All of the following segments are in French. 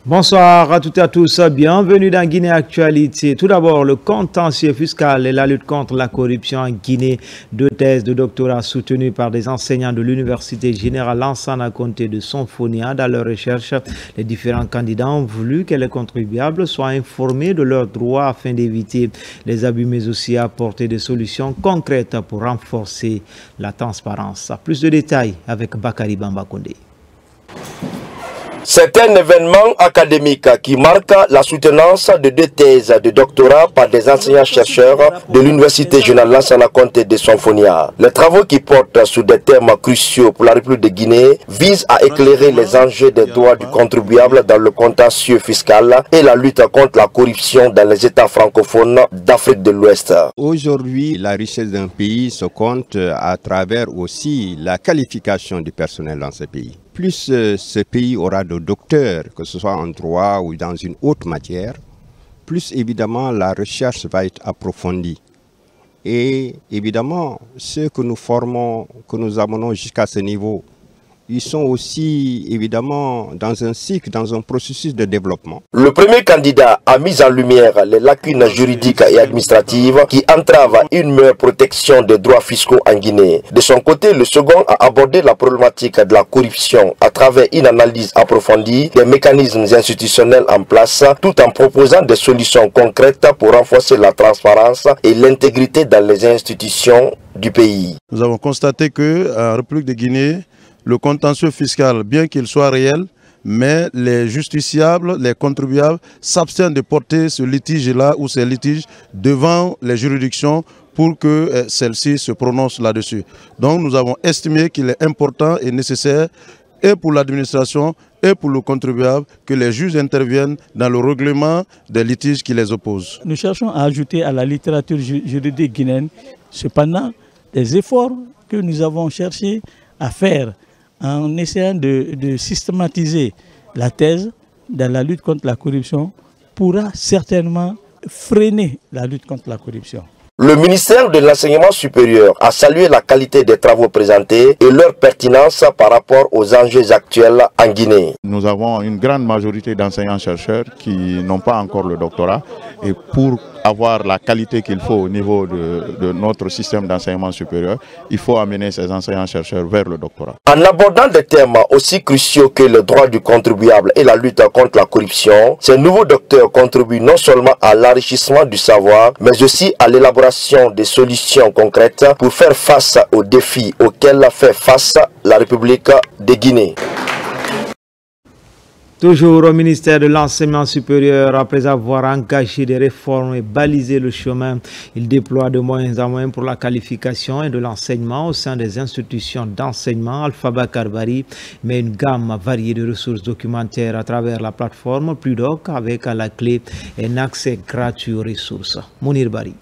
Bonsoir à toutes et à tous, bienvenue dans Guinée Actualité. Tout d'abord, le contentieux fiscal et la lutte contre la corruption en Guinée. 2 thèses de doctorat soutenues par des enseignants de l'Université Générale Lansana Conté de Sonfonia. Dans leur recherche, les différents candidats ont voulu que les contribuables soient informés de leurs droits afin d'éviter les abus, mais aussi apporter des solutions concrètes pour renforcer la transparence. Plus de détails avec Bakari Bambakonde. C'est un événement académique qui marque la soutenance de 2 thèses de doctorat par des enseignants-chercheurs de l'Université Générale Lansana Conté de Sonfonia. Les travaux qui portent sur des thèmes cruciaux pour la République de Guinée visent à éclairer les enjeux des droits du contribuable dans le contentieux fiscal et la lutte contre la corruption dans les États francophones d'Afrique de l'Ouest. Aujourd'hui, la richesse d'un pays se compte à travers aussi la qualification du personnel dans ce pays. Plus ce pays aura de docteurs, que ce soit en droit ou dans une autre matière, plus évidemment la recherche va être approfondie. Et évidemment, ceux que nous formons, que nous amenons jusqu'à ce niveau, ils sont aussi évidemment dans un cycle, dans un processus de développement. Le premier candidat a mis en lumière les lacunes juridiques et administratives qui entravent une meilleure protection des droits fiscaux en Guinée. De son côté, le second a abordé la problématique de la corruption à travers une analyse approfondie des mécanismes institutionnels en place, tout en proposant des solutions concrètes pour renforcer la transparence et l'intégrité dans les institutions du pays. Nous avons constaté qu'en République de Guinée, le contentieux fiscal, bien qu'il soit réel, mais les justiciables, les contribuables s'abstiennent de porter ce litige-là ou ces litiges devant les juridictions pour que celles-ci se prononcent là-dessus. Donc nous avons estimé qu'il est important et nécessaire, et pour l'administration et pour le contribuable, que les juges interviennent dans le règlement des litiges qui les opposent. Nous cherchons à ajouter à la littérature juridique guinéenne, cependant, des efforts que nous avons cherché à faire en essayant de systématiser la thèse dans la lutte contre la corruption pourra certainement freiner la lutte contre la corruption. Le ministère de l'Enseignement supérieur a salué la qualité des travaux présentés et leur pertinence par rapport aux enjeux actuels en Guinée. Nous avons une grande majorité d'enseignants-chercheurs qui n'ont pas encore le doctorat, et pour avoir la qualité qu'il faut au niveau de notre système d'enseignement supérieur, il faut amener ces enseignants-chercheurs vers le doctorat. En abordant des thèmes aussi cruciaux que le droit du contribuable et la lutte contre la corruption, ces nouveaux docteurs contribuent non seulement à l'enrichissement du savoir, mais aussi à l'élaboration des solutions concrètes pour faire face aux défis auxquels fait face la République de Guinée. Toujours au ministère de l'Enseignement supérieur, après avoir engagé des réformes et balisé le chemin, il déploie de moyens en moyens pour la qualification et de l'enseignement au sein des institutions d'enseignement. Alpha Bakar Bari met une gamme variée de ressources documentaires à travers la plateforme Pludoc avec à la clé un accès gratuit aux ressources. Mounir Bari.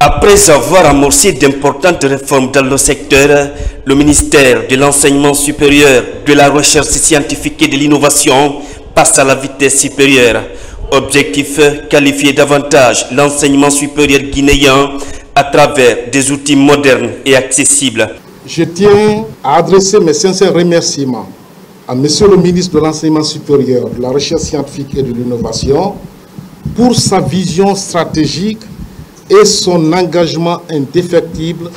Après avoir amorcé d'importantes réformes dans le secteur, le ministère de l'Enseignement supérieur, de la recherche scientifique et de l'innovation passe à la vitesse supérieure. Objectif, qualifier davantage l'enseignement supérieur guinéen à travers des outils modernes et accessibles. Je tiens à adresser mes sincères remerciements à Monsieur le ministre de l'Enseignement supérieur, de la recherche scientifique et de l'innovation pour sa vision stratégique et son engagement indéfectible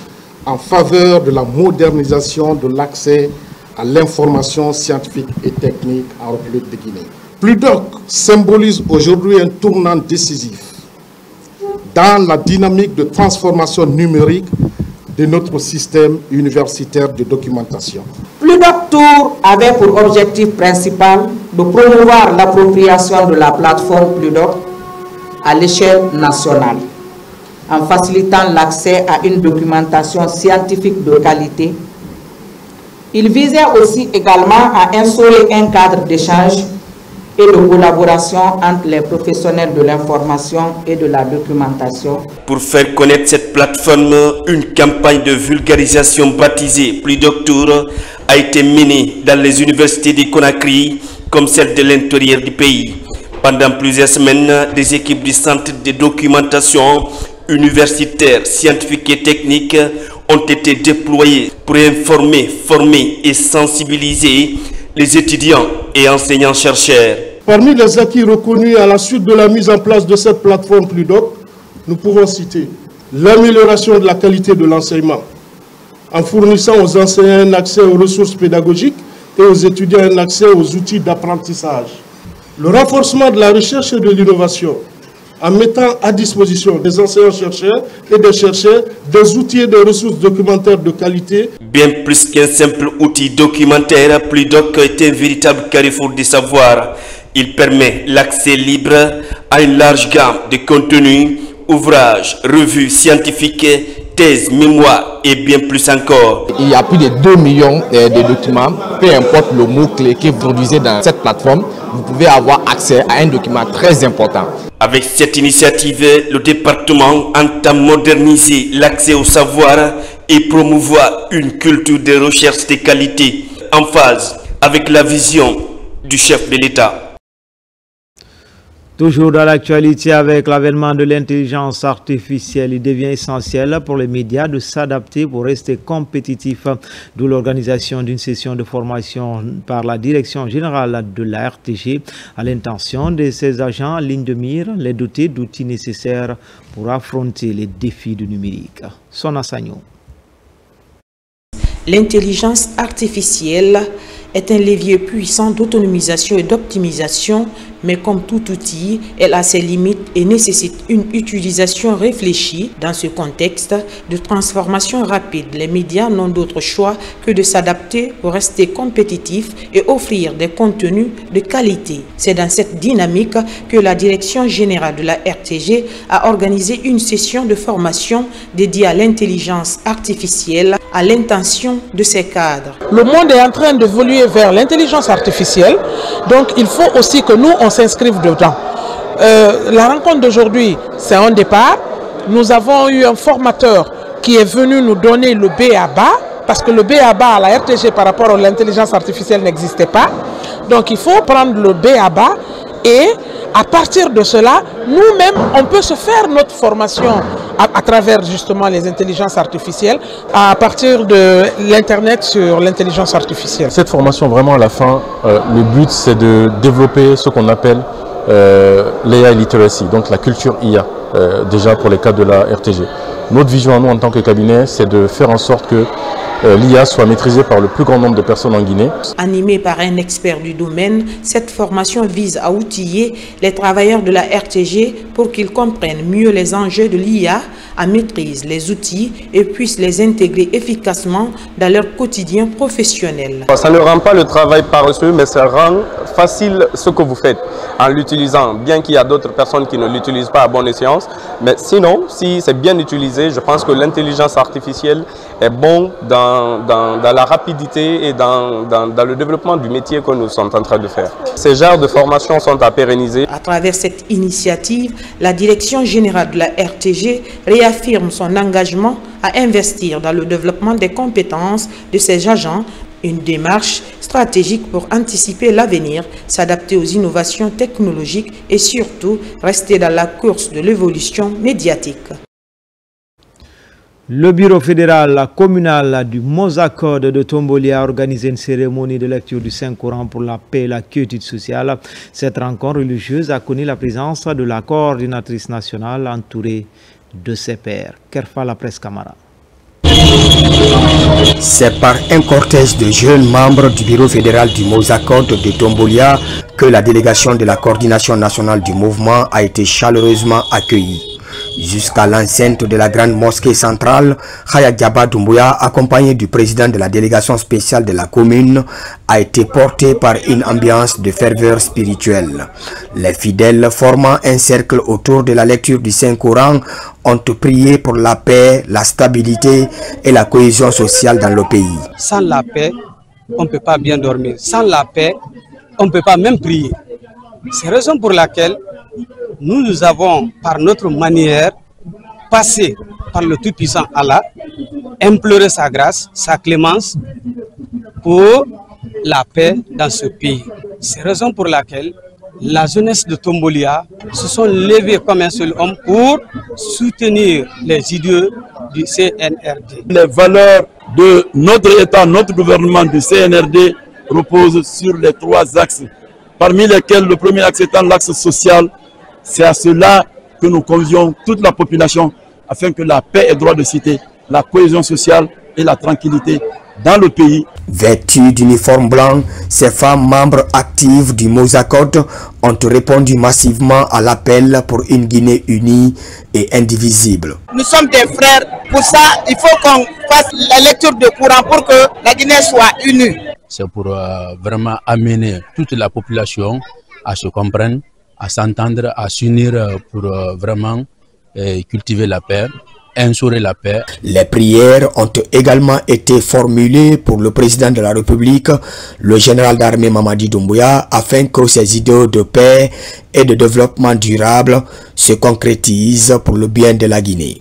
en faveur de la modernisation de l'accès à l'information scientifique et technique en République de Guinée. Pludoc symbolise aujourd'hui un tournant décisif dans la dynamique de transformation numérique de notre système universitaire de documentation. Pludoc Tour avait pour objectif principal de promouvoir l'appropriation de la plateforme Pludoc à l'échelle nationale, en facilitant l'accès à une documentation scientifique de qualité. Il visait aussi également à instaurer un cadre d'échange et de collaboration entre les professionnels de l'information et de la documentation. Pour faire connaître cette plateforme, une campagne de vulgarisation baptisée Pludoc Tour a été menée dans les universités de Conakry, comme celle de l'intérieur du pays. Pendant plusieurs semaines, des équipes du centre de documentation universitaire, scientifique et technique ont été déployées pour informer, former et sensibiliser les étudiants et enseignants-chercheurs. Parmi les acquis reconnus à la suite de la mise en place de cette plateforme PLUDOC, nous pouvons citer l'amélioration de la qualité de l'enseignement, en fournissant aux enseignants un accès aux ressources pédagogiques et aux étudiants un accès aux outils d'apprentissage. Le renforcement de la recherche et de l'innovation, en mettant à disposition des enseignants-chercheurs et des chercheurs des outils et des ressources documentaires de qualité. Bien plus qu'un simple outil documentaire, PLUDOC est un véritable carrefour des savoirs. Il permet l'accès libre à une large gamme de contenus, ouvrages, revues scientifiques, thèses, mémoires et bien plus encore. Il y a plus de 2 millions de documents, peu importe le mot-clé que vous produisez dans cette plateforme, vous pouvez avoir accès à un document très important. Avec cette initiative, le département entend moderniser l'accès au savoir et promouvoir une culture de recherche de qualité en phase avec la vision du chef de l'État. Toujours dans l'actualité avec l'avènement de l'intelligence artificielle, il devient essentiel pour les médias de s'adapter pour rester compétitifs. D'où l'organisation d'une session de formation par la Direction générale de la RTG à l'intention de ses agents en ligne de mire, les doter d'outils nécessaires pour affronter les défis du numérique. Sona Sagno. L'intelligence artificielle est un levier puissant d'autonomisation et d'optimisation, mais comme tout outil, elle a ses limites et nécessite une utilisation réfléchie. Dans ce contexte de transformation rapide, les médias n'ont d'autre choix que de s'adapter pour rester compétitifs et offrir des contenus de qualité. C'est dans cette dynamique que la Direction générale de la RTG a organisé une session de formation dédiée à l'intelligence artificielle à l'intention de ses cadres. Le monde est en train d'évoluer vers l'intelligence artificielle, donc il faut aussi que nous, on s'inscrive dedans. La rencontre d'aujourd'hui, c'est un départ. Nous avons eu un formateur qui est venu nous donner le B.A.B.A, parce que le B.A.B.A à la RTG par rapport à l'intelligence artificielle n'existait pas. Donc il faut prendre le B.A.B.A et à partir de cela, nous-mêmes, on peut se faire notre formation à travers justement les intelligences artificielles, à partir de l'Internet sur l'intelligence artificielle. Cette formation, vraiment à la fin, le but c'est de développer ce qu'on appelle l'AI literacy, donc la culture IA, déjà pour les cas de la RTG. Notre vision à nous en tant que cabinet, c'est de faire en sorte que l'IA soit maîtrisée par le plus grand nombre de personnes en Guinée. Animée par un expert du domaine, cette formation vise à outiller les travailleurs de la RTG pour qu'ils comprennent mieux les enjeux de l'IA, maîtrisent les outils et puissent les intégrer efficacement dans leur quotidien professionnel. Ça ne rend pas le travail paresseux, mais ça rend facile ce que vous faites en l'utilisant, bien qu'il y a d'autres personnes qui ne l'utilisent pas à bon escient. Mais sinon, si c'est bien utilisé, je pense que l'intelligence artificielle est bon dans la rapidité et dans le développement du métier que nous sommes en train de faire. Ces genres de formations sont à pérenniser. À travers cette initiative, la Direction générale de la RTG réaffirme son engagement à investir dans le développement des compétences de ses agents, une démarche stratégique pour anticiper l'avenir, s'adapter aux innovations technologiques et surtout rester dans la course de l'évolution médiatique. Le bureau fédéral communal du Mozakode de Tomboli a organisé une cérémonie de lecture du Saint-Coran pour la paix et la quiétude sociale. Cette rencontre religieuse a connu la présence de la coordinatrice nationale entourée de ses pairs. Kerfa la presse Camara. C'est par un cortège de jeunes membres du bureau fédéral du Mozakode de Tombolia que la délégation de la coordination nationale du mouvement a été chaleureusement accueillie. Jusqu'à l'enceinte de la grande mosquée centrale, Khaya Diaba Doumbouya, accompagné du président de la délégation spéciale de la commune, a été porté par une ambiance de ferveur spirituelle. Les fidèles formant un cercle autour de la lecture du Saint-Coran ont prié pour la paix, la stabilité et la cohésion sociale dans le pays. Sans la paix, on ne peut pas bien dormir. Sans la paix, on ne peut pas même prier. C'est la raison pour laquelle nous avons, par notre manière, passé par le Tout-Puissant Allah, implorer sa grâce, sa clémence pour la paix dans ce pays. C'est la raison pour laquelle la jeunesse de Tombolia se sont levés comme un seul homme pour soutenir les idées du CNRD. Les valeurs de notre État, notre gouvernement du CNRD reposent sur les 3 axes, parmi lesquels le premier axe étant l'axe social. C'est à cela que nous convions toute la population afin que la paix et droit de cité, la cohésion sociale et la tranquillité dans le pays. Vêtues d'uniforme blanc, ces femmes membres actives du Mozakot ont répondu massivement à l'appel pour une Guinée unie et indivisible. Nous sommes des frères, pour ça il faut qu'on fasse la lecture de courant pour que la Guinée soit unie. C'est pour vraiment amener toute la population à se comprendre, à s'entendre, à s'unir pour vraiment cultiver la paix, instaurer la paix. Les prières ont également été formulées pour le président de la République, le général d'armée Mamadi Doumbouya, afin que ces idéaux de paix et de développement durable se concrétisent pour le bien de la Guinée.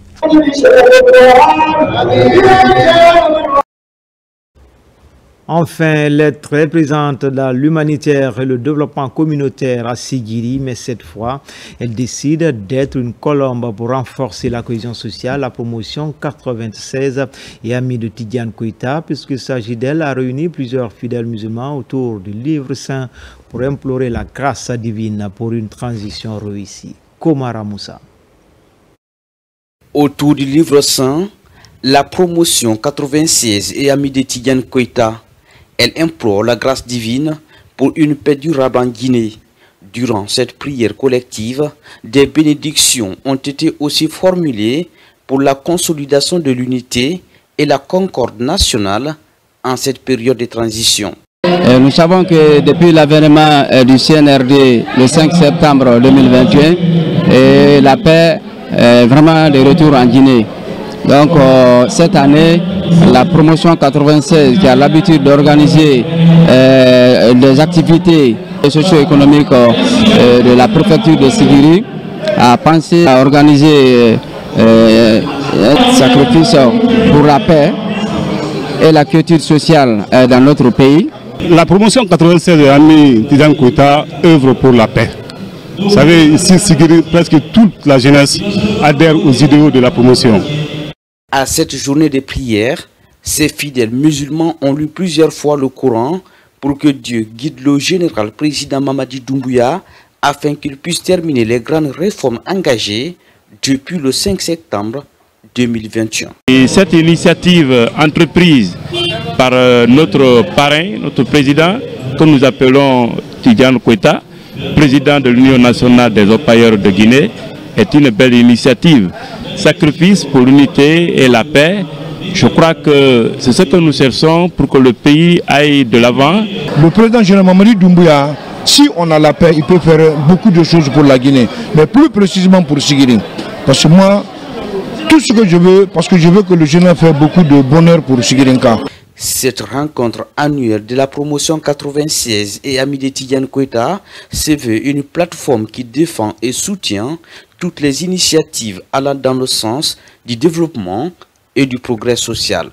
Enfin, lettre représente l'humanitaire et le développement communautaire à Sigiri, mais cette fois, elle décide d'être une colombe pour renforcer la cohésion sociale. La promotion 96 et amie de Tidiane Koïta, puisqu'il s'agit d'elle, a réuni plusieurs fidèles musulmans autour du livre saint pour implorer la grâce divine pour une transition réussie. Komara Moussa. Autour du livre saint, la promotion 96 et amie de Tidiane Koïta, elle implore la grâce divine pour une paix durable en Guinée. Durant cette prière collective, des bénédictions ont été aussi formulées pour la consolidation de l'unité et la concorde nationale en cette période de transition. Nous savons que depuis l'avènement du CNRD le 5 septembre 2021, la paix est vraiment de retour en Guinée. Donc cette année, la promotion 96 qui a l'habitude d'organiser des activités socio-économiques de la préfecture de Sigiri a pensé à organiser un sacrifice pour la paix et la culture sociale dans notre pays. La promotion 96 de Ami Tidiane Koïta œuvre pour la paix. Vous savez, ici, Sigiri, presque toute la jeunesse adhère aux idéaux de la promotion. À cette journée de prière, ces fidèles musulmans ont lu plusieurs fois le Coran pour que Dieu guide le général président Mamadi Doumbouya afin qu'il puisse terminer les grandes réformes engagées depuis le 5 septembre 2021. Et cette initiative entreprise par notre parrain, notre président, que nous appelons Tidiane Koïta, président de l'Union nationale des orpailleurs de Guinée, est une belle initiative. Sacrifice pour l'unité et la paix, je crois que c'est ce que nous cherchons pour que le pays aille de l'avant. Le président général Mamadi Doumbouya, si on a la paix, il peut faire beaucoup de choses pour la Guinée, mais plus précisément pour Sigiri. Parce que moi, tout ce que je veux, parce que je veux que le général fasse beaucoup de bonheur pour Sigirinka. Cette rencontre annuelle de la promotion 96 et Ami de Tidiane Koïta se veut une plateforme qui défend et soutient toutes les initiatives allant dans le sens du développement et du progrès social.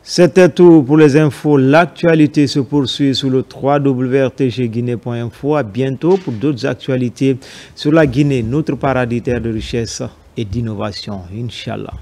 C'était tout pour les infos. L'actualité se poursuit sur le www.rtgguinée.info. À bientôt pour d'autres actualités sur la Guinée, notre paradis terre de richesse et d'innovation. Inch'Allah.